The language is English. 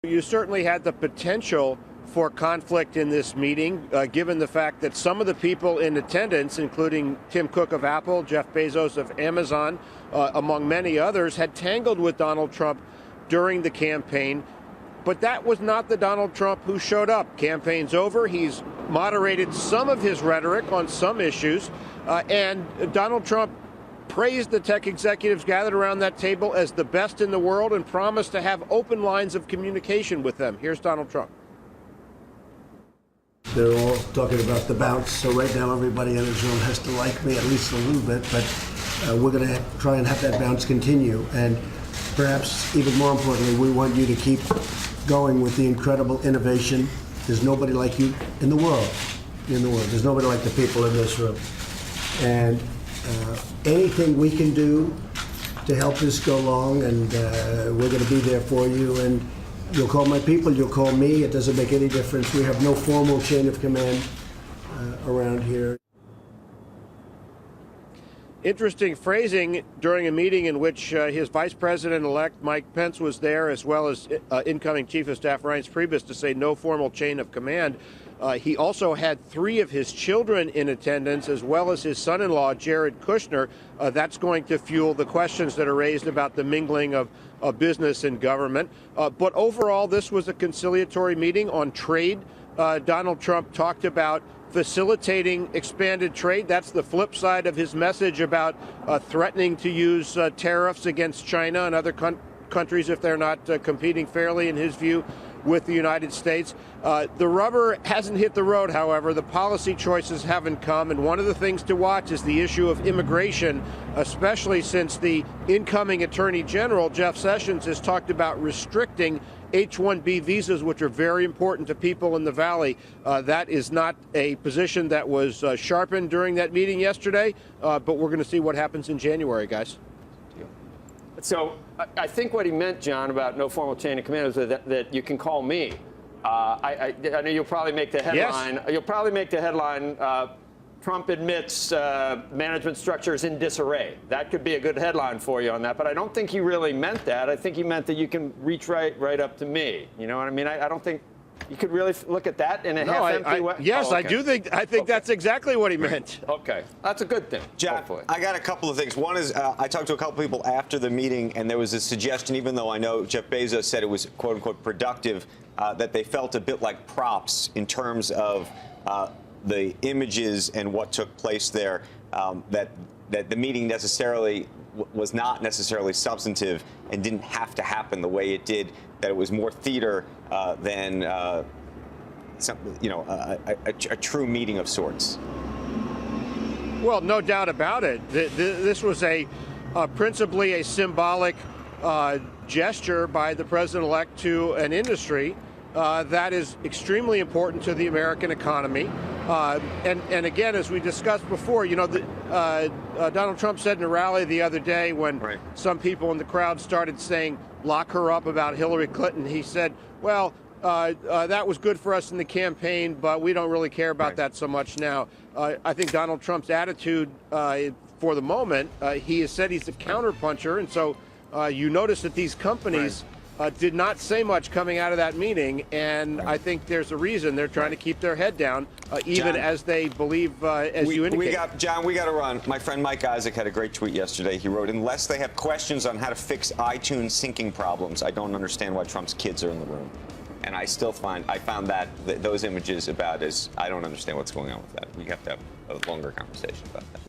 You certainly had the potential for conflict in this meeting, given the fact that some of the people in attendance, including Tim Cook of Apple, Jeff Bezos of Amazon, among many others, had tangled with Donald Trump during the campaign. But that was not the Donald Trump who showed up. Campaign's over. He's moderated some of his rhetoric on some issues. And Donald Trump praised the tech executives gathered around that table as the best in the world and promised to have open lines of communication with them. Here's Donald Trump. They're all talking about the bounce. So right now, everybody in the Zoom has to like me at least a little bit. But we're going to try and have that bounce continue. And perhaps even more importantly, we want you to keep going with the incredible innovation. There's nobody like you in the world. There's nobody like the people in this room. And anything we can do to help this go along, and we're going to be there for you. And you'll call my people, you'll call me. It doesn't make any difference. We have no formal chain of command around here. Interesting phrasing during a meeting in which his vice president-elect Mike Pence was there, as well as incoming chief of staff Reince Priebus, to say no formal chain of command. He also had 3 of his children in attendance, as well as his son-in-law, Jared Kushner. That's going to fuel the questions that are raised about the mingling of business and government. But overall, this was a conciliatory meeting on trade. Donald Trump talked about facilitating expanded trade. That's the flip side of his message about threatening to use tariffs against China and other countries if they're not competing fairly, in his view, with the United States. The rubber hasn't hit the road, however. The policy choices haven't come, and one of the things to watch is the issue of immigration, especially since the incoming Attorney General, Jeff Sessions, has talked about restricting H-1B visas, which are very important to people in the Valley. That is not a position that was sharpened during that meeting yesterday, but we're going to see what happens in January, guys. So I think what he meant, John, about no formal chain of command is that you can call me. I know you'll probably make the headline. Yes. You'll probably make the headline, Trump admits management structure is in disarray. That could be a good headline for you on that. But I don't think he really meant that. I think he meant that you can reach right up to me. You know what I mean? I don't think you could really look at that in a half-empty way. Yes, I do think. I think that's exactly what he meant. Okay, that's a good thing. John, hopefully. I got a couple of things. One is I talked to a couple people after the meeting, and there was a suggestion, even though I know Jeff Bezos said it was "quote unquote" productive, that they felt a bit like props in terms of the images and what took place there. That the meeting necessarily was not necessarily substantive and didn't have to happen the way it did. That it was more theater than a true meeting of sorts. Well, no doubt about it. This was principally a symbolic gesture by the president-elect to an industry that is extremely important to the American economy. And again, as we discussed before, Donald Trump said in a rally the other day when some people in the crowd started saying, lock her up about Hillary Clinton, he said, well, that was good for us in the campaign, but we don't really care about that so much now. I think Donald Trump's attitude for the moment, he has said he's a counterpuncher, and so you notice that these companies did not say much coming out of that meeting, and I think there's a reason. They're trying to keep their head down, even John, as they believe, as you indicate. John, we got to run. My friend Mike Isaac had a great tweet yesterday. He wrote, unless they have questions on how to fix iTunes syncing problems, I don't understand why Trump's kids are in the room. And I found those images about as, I don't understand what's going on with that. We have to have a longer conversation about that.